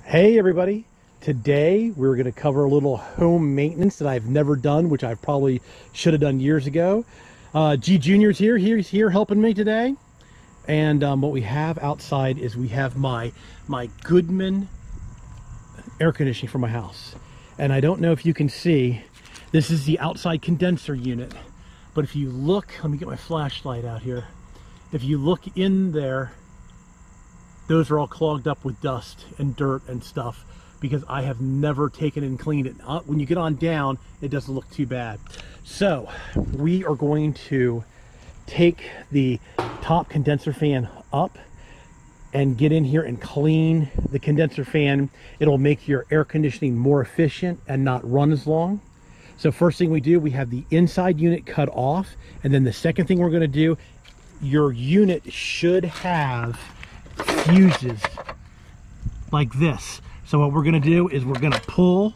Hey everybody, today we're going to cover a little home maintenance that I've never done, which I probably should have done years ago. G Junior's here, he's here helping me today. And what we have outside is we have my Goodman air conditioning for my house. And I don't know if you can see, this is the outside condenser unit. But if you look, let me get my flashlight out here. If you look in there, those are all clogged up with dust and dirt and stuff because I have never taken and cleaned it. When you get on down, it doesn't look too bad. So we are going to take the top condenser fan up and get in here and clean the condenser fan. It'll make your air conditioning more efficient and not run as long. So first thing we do, we have the inside unit cut off. And then the second thing we're going to do, your unit should have fuses like this. So what we're going to do is we're going to pull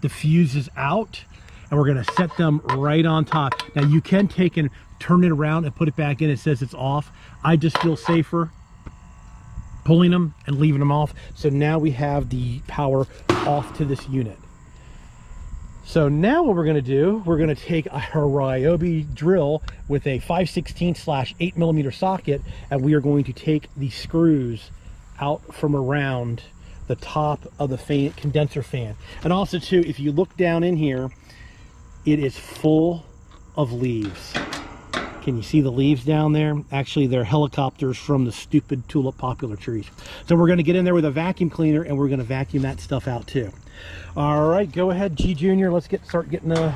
the fuses out and we're going to set them right on top. Now you can take and turn it around and put it back in. It says it's off. I just feel safer pulling them and leaving them off. So now we have the power off to this unit. So now what we're going to do, we're going to take a Ryobi drill with a 5/16/8mm socket, and we are going to take the screws out from around the top of the fan, condenser fan. And also too, if you look down in here, it is full of leaves. Can you see the leaves down there? Actually, they're helicopters from the stupid tulip popular trees. So we're going to get in there with a vacuum cleaner and we're going to vacuum that stuff out too. All right, go ahead, G Junior. Let's start getting the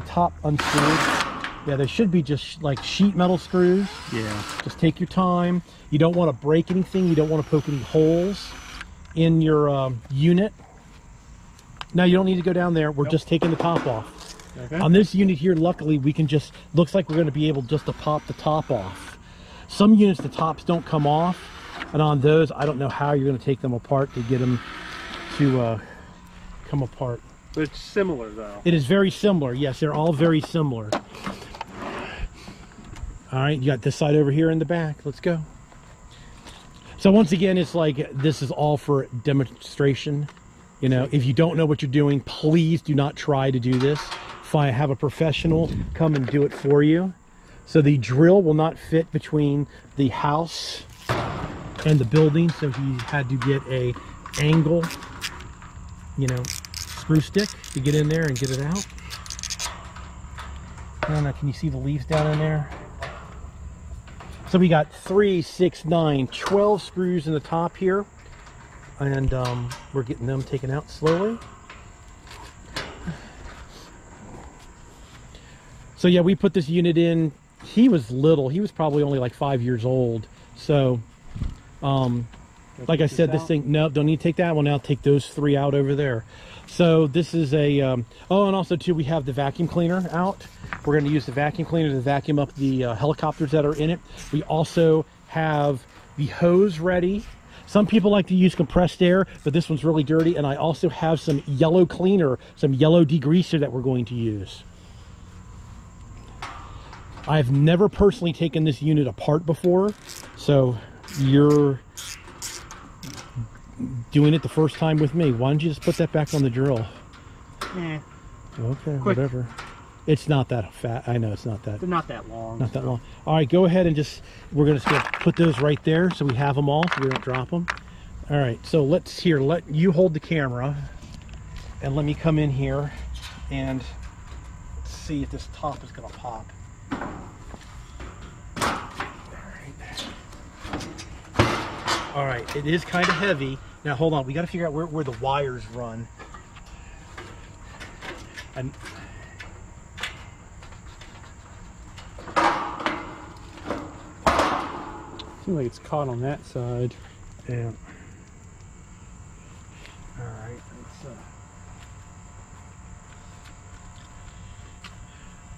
top unscrewed. Yeah, they should be just like sheet metal screws. Yeah. Just take your time. You don't want to break anything. You don't want to poke any holes in your unit. Now you don't need to go down there. We're just taking the top off. Okay. On this unit here, luckily, we can just, looks like we're going to be able just to pop the top off. Some units, the tops don't come off. And on those, I don't know how you're going to take them apart to get them to come apart. But it's similar though. It is very similar. Yes, they're all very similar. All right, you got this side over here in the back. Let's go. So once again, it's like this is all for demonstration. You know, if you don't know what you're doing, please do not try to do this. Have a professional come and do it for you. So the drill will not fit between the house and the building, so he had to get a angle, you know, screw stick to get in there and get it out. I don't know, can you see the leaves down in there? So we got 3, 6, 9, 12 screws in the top here, and we're getting them taken out slowly. So yeah, we put this unit in. He was little. He was probably only like 5 years old. So, like I said, this thing, no, don't need to take that one out. Take those 3 out over there. So this is a, oh, and also too, we have the vacuum cleaner out. We're going to use the vacuum cleaner to vacuum up the helicopters that are in it. We also have the hose ready. Some people like to use compressed air, but this one's really dirty. And I also have some yellow cleaner, some yellow degreaser that we're going to use. I've never personally taken this unit apart before, so you're doing it the first time with me. Why don't you just put that back on the drill? Yeah. Okay, quick. Whatever. It's not that fat. I know it's not that. They're not that long. Not that long. All right, go ahead and we're going to put those right there so we have them all so we don't drop them. All right, so let you hold the camera and let me come in here and see if this top is going to pop. All right, it is kind of heavy. Now hold on, we got to figure out where the wires run. And seems like it's caught on that side. Yeah. All right.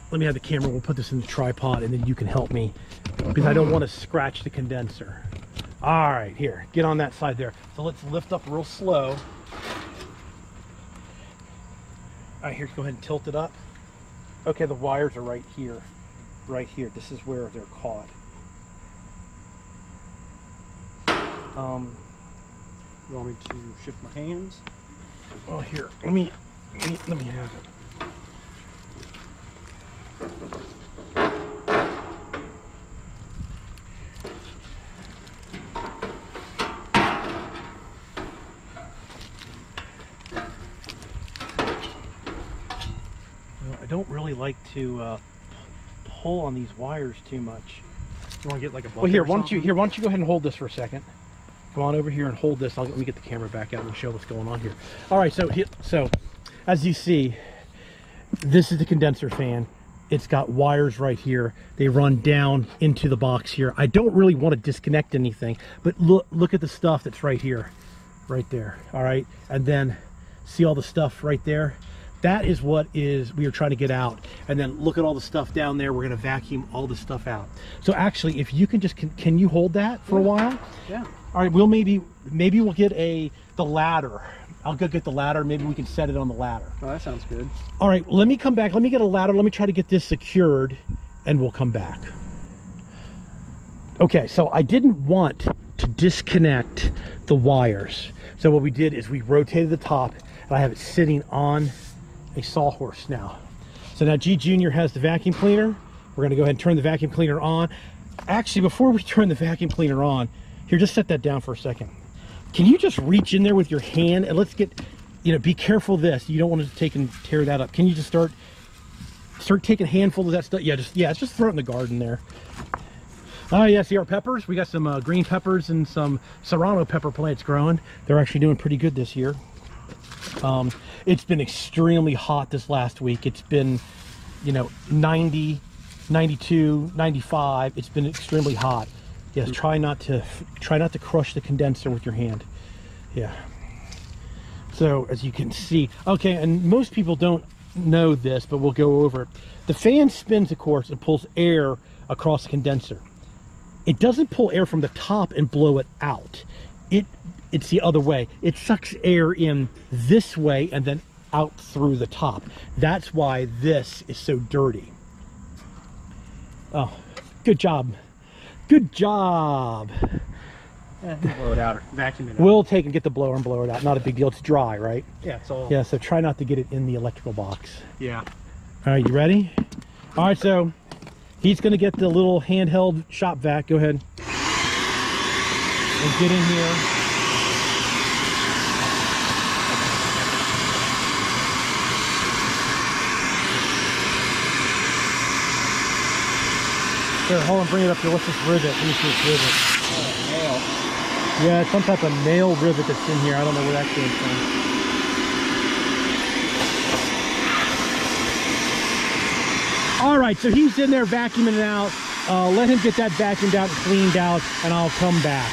Let me have the camera. We'll put this in the tripod, and then you can help me because I don't want to scratch the condenser. All right, here, get on that side there. So let's lift up real slow. All right, here, go ahead and tilt it up. Okay, the wires are right here. Right here. This is where they're caught. You want me to shift my hands? Well, here, let me have it. I don't really like to pull on these wires too much. You want to get like a bucket? Well, here, or why don't you something? go ahead and hold this for a second. Come on over here and hold this. Let me get the camera back out and show what's going on here. All right, so as you see, this is the condenser fan. It's got wires right here. They run down into the box here. I don't really want to disconnect anything, but look at the stuff that's right here, right there. All right, and then see all the stuff right there. That is what we are trying to get out. And then look at all the stuff down there. We're going to vacuum all the stuff out. So actually, if you can just can you hold that for a while? Yeah. All right, we'll maybe we'll get the ladder. I'll go get the ladder. Maybe we can set it on the ladder. Oh, that sounds good. All right, let me come back. Let me get a ladder. Let me try to get this secured, and we'll come back. Okay, so I didn't want to disconnect the wires. So what we did is we rotated the top, and I have it sitting on a sawhorse now. So now G Junior has the vacuum cleaner. We're going to go ahead and turn the vacuum cleaner on. Actually, before we turn the vacuum cleaner on, here, just set that down for a second. Can you just reach in there with your hand and let's get, be careful of this. You don't want to take and tear that up. Can you just start taking a handful of that stuff? Yeah, just throw it in the garden there. Oh yeah, see our peppers? We got some green peppers and some serrano pepper plants growing. They're actually doing pretty good this year. It's been extremely hot this last week. It's been, 90, 92, 95. It's been extremely hot. Yes, try not to crush the condenser with your hand. Yeah. So as you can see, okay, and most people don't know this, but we'll go over it. The fan spins, of course, and pulls air across the condenser. It doesn't pull air from the top and blow it out. It's the other way. It sucks air in this way and then out through the top. That's why this is so dirty. Oh, good job. Good job. Blow it out or vacuum it out. We'll take and get the blower and blow it out. Not a big deal. It's dry, right? Yeah, it's all. Yeah, so try not to get it in the electrical box. Yeah. All right, you ready? All right, so he's going to get the little handheld shop vac. Go ahead. And get in here. Here, hold on, bring it up here. What's this rivet? Let me see this rivet. Oh, nail. Yeah, it's some type of nail rivet that's in here. I don't know where that came from. All right, so he's in there vacuuming it out. Let him get that vacuumed out and cleaned out, and I'll come back.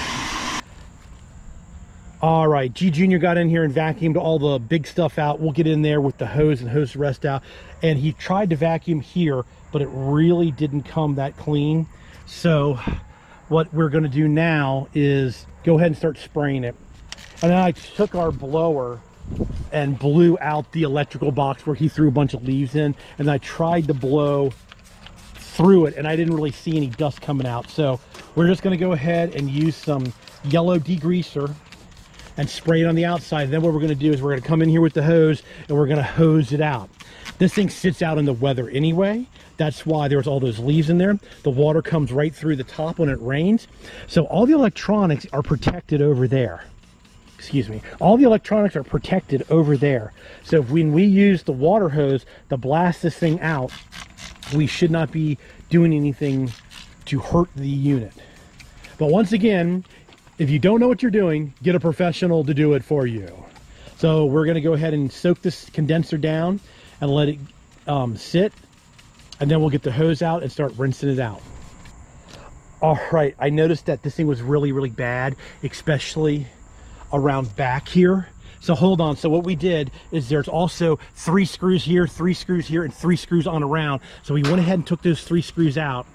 All right, G Junior got in here and vacuumed all the big stuff out. We'll get in there with the hose and hose the rest out. And he tried to vacuum here, but it really didn't come that clean. So what we're going to do now is go ahead and start spraying it. And then I took our blower and blew out the electrical box where he threw a bunch of leaves in, and I tried to blow through it, and I didn't really see any dust coming out. So we're just going to go ahead and use some yellow degreaser and spray it on the outside. Then what we're going to do is we're going to come in here with the hose and we're going to hose it out. This thing sits out in the weather anyway. That's why there's all those leaves in there. The water comes right through the top when it rains. So all the electronics are protected over there. Excuse me. All the electronics are protected over there. So when we use the water hose to blast this thing out, we should not be doing anything to hurt the unit. But once again, if you don't know what you're doing, get a professional to do it for you. So we're going to go ahead and soak this condenser down and let it sit, and then we'll get the hose out and start rinsing it out. All right, I noticed that this thing was really, really bad, especially around back here. So hold on. So what we did is there's also 3 screws here, 3 screws here, and 3 screws on around. So we went ahead and took those 3 screws out.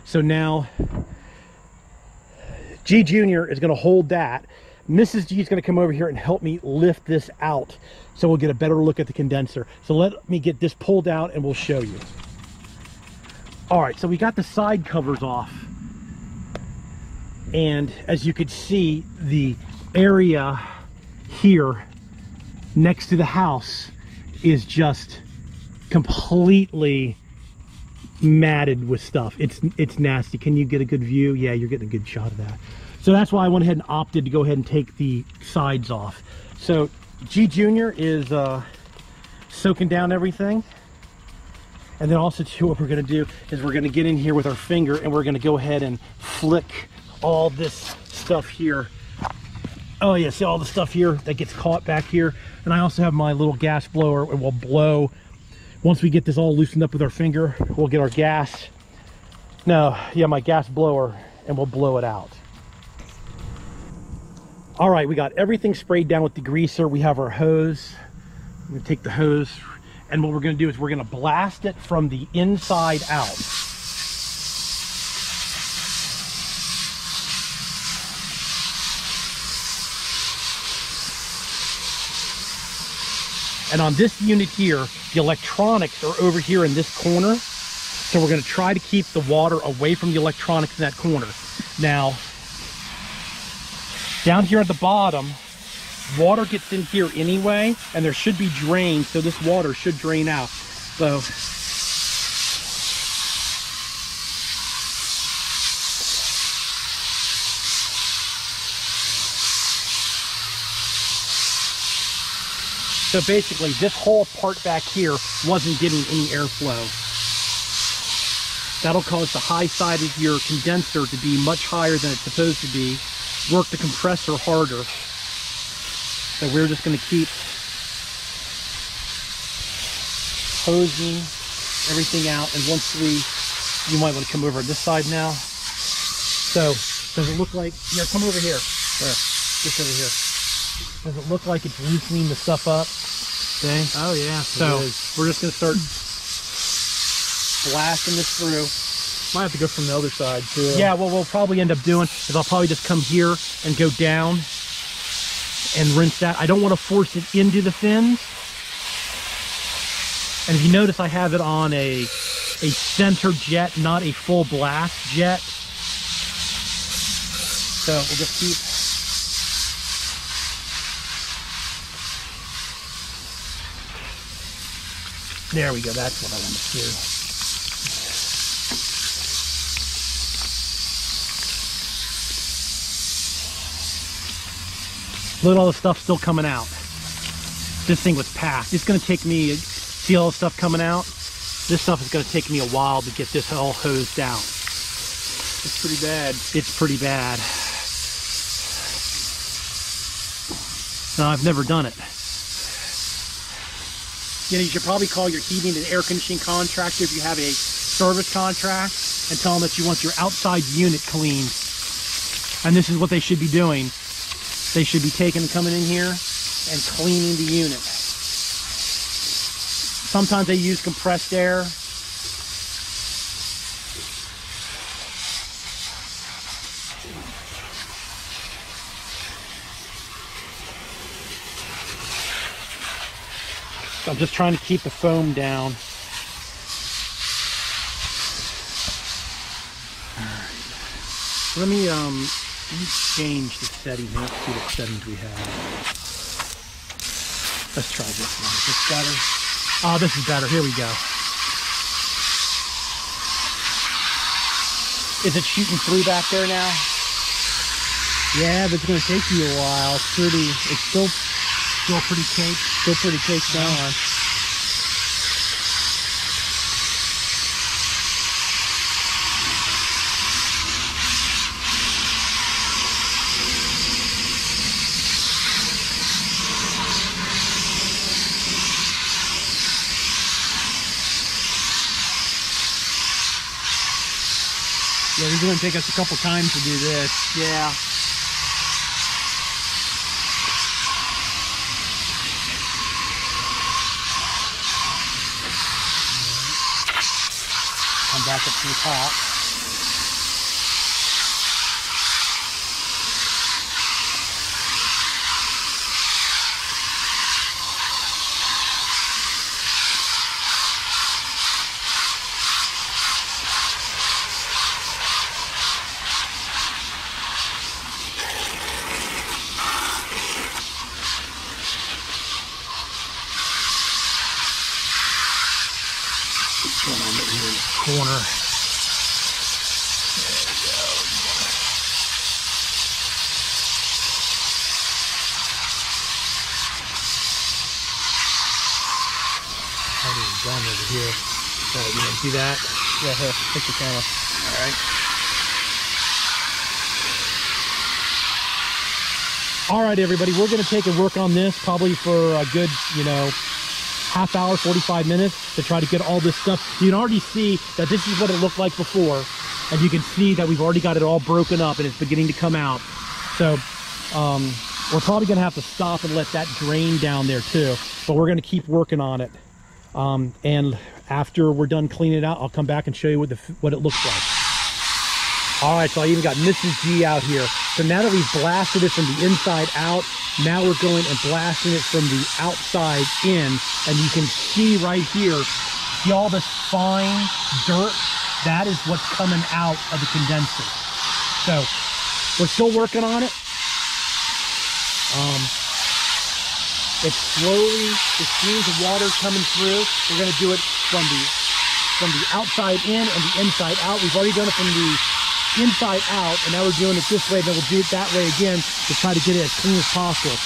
So now G Junior is going to hold that. Mrs. G is going to come over here and help me lift this out so we'll get a better look at the condenser. So let me get this pulled out and we'll show you. All right, so we got the side covers off. And as you could see, the area here next to the house is just completely matted with stuff. It's nasty. Can you get a good view? Yeah, you're getting a good shot of that. So that's why I went ahead and opted to go ahead and take the sides off. So G Junior is soaking down everything. And then also too, what we're gonna do is we're gonna get in here with our finger and we're gonna go ahead and flick all this stuff here. Oh yeah, see all the stuff here that gets caught back here. And I also have my little gas blower, and we'll blow. Once we get this all loosened up with our finger, we'll get our gas. No, yeah, my gas blower, and we'll blow it out. All right, we got everything sprayed down with degreaser. We have our hose. I'm gonna take the hose, and what we're gonna do is we're gonna blast it from the inside out. And on this unit here, the electronics are over here in this corner. So we're gonna try to keep the water away from the electronics in that corner. Now, down here at the bottom, water gets in here anyway, and there should be drains, so this water should drain out. So, basically, this whole part back here wasn't getting any airflow. That'll cause the high side of your condenser to be much higher than it's supposed to be, work the compressor harder. So we're just going to keep hosing everything out. And once you might want to come over this side now. So does it look like, here, come over here. There, just over here. Does it look like it's loosening the stuff up? Okay. Oh yeah. So we're just going to start blasting this through. Might have to go from the other side too. Yeah, what we'll probably end up doing is I'll probably just come here and go down and rinse that. I don't want to force it into the fins. And if you notice, I have it on a center jet, not a full blast jet. So we'll just keep. There we go, that's what I want to do. Look at all the stuff still coming out. This thing was packed. It's gonna take me, see all the stuff coming out? This stuff is gonna take me a while to get this all hosed out. It's pretty bad. It's pretty bad. No, I've never done it. You know, you should probably call your heating and air conditioning contractor if you have a service contract and tell them that you want your outside unit cleaned. And this is what they should be doing. They should be taking and coming in here and cleaning the unit. Sometimes they use compressed air. I'm just trying to keep the foam down. Alright. Let me change the setting here. Let's see what settings we have. Let's try this one. Is this better? Oh, this is better. Here we go. Is it shooting through back there now? Yeah, but it's gonna take you a while. It's still pretty caked. Still pretty caked on. Yeah, this is gonna take us a couple times to do this. Yeah. Come back up to the top. corner. Done over here. Oh, you can see that? Yeah, here, take the camera. All right. All right, everybody, we're going to take and work on this probably for a good, half hour, 45 minutes to try to get all this stuff. You can already see that this is what it looked like before, and you can see that we've already got it all broken up and it's beginning to come out. So we're probably going to have to stop and let that drain down there too, but we're going to keep working on it. And after we're done cleaning it out, I'll come back and show you what it looks like. All right, so I even got Mrs. G out here. So now that we've blasted it from the inside out, now we're going and blasting it from the outside in. And you can see right here, see all this fine dirt? That is what's coming out of the condenser. So we're still working on it. It's slowly, the streams of water coming through. We're going to do it from the outside in and the inside out. We've already done it from the inside out, and now we're doing it this way, and then we'll do it that way again to try to get it as clean as possible.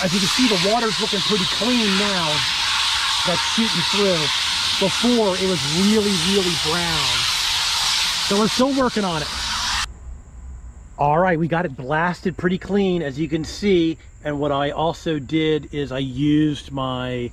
As you can see, the water's looking pretty clean now. That's shooting through. Before, it was really, really brown. So we're still working on it. All right, we got it blasted pretty clean, as you can see. And what I also did is I used my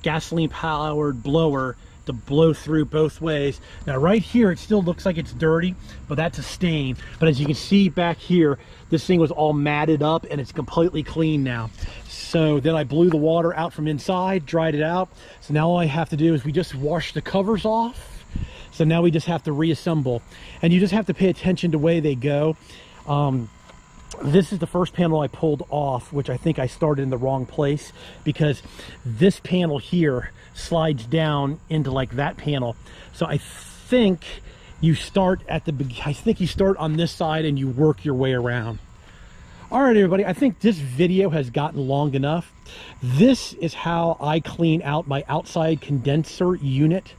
gasoline powered blower to blow through both ways. Now right here, it still looks like it's dirty, but that's a stain. But as you can see back here, this thing was all matted up and it's completely clean now. So then I blew the water out from inside, dried it out. So now all I have to do is we just wash the covers off. So now we just have to reassemble. And you just have to pay attention to the way they go. This is the first panel I pulled off, which I think I started in the wrong place, because this panel here slides down into like that panel. So I think you start at you start on this side and you work your way around. All right, everybody, I think this video has gotten long enough. This is how I clean out my outside condenser unit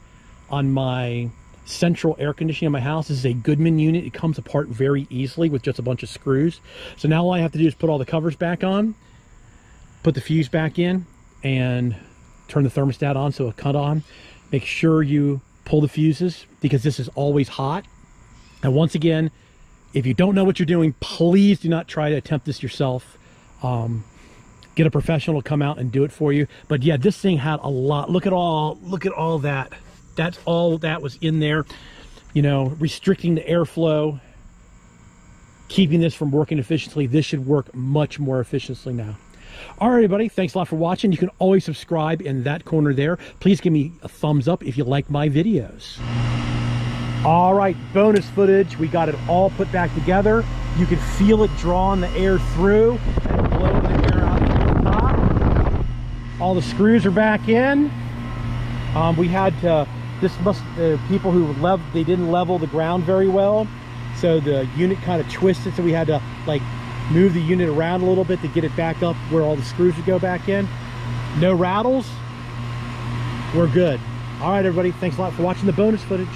on my central air conditioning in my house. This is a Goodman unit. It comes apart very easily with just a bunch of screws. So now all I have to do is put all the covers back on, put the fuse back in, and turn the thermostat on so it'll cut on. Make sure you pull the fuses because this is always hot. And once again, if you don't know what you're doing, please do not try to attempt this yourself. Get a professional to come out and do it for you. But yeah, this thing had a lot. Look at all that. That's all that was in there, restricting the airflow, keeping this from working efficiently. This should work much more efficiently now. All right, everybody, thanks a lot for watching. You can always subscribe in that corner there. Please give me a thumbs up if you like my videos. All right, bonus footage. We got it all put back together. You can feel it drawing the air through and blowing the air out to the top. All the screws are back in. We had to... people who they didn't level the ground very well, so the unit kind of twisted, so we had to like move the unit around a little bit to get it back up where all the screws would go back in. No rattles. We're good. All right, everybody, thanks a lot for watching the bonus footage.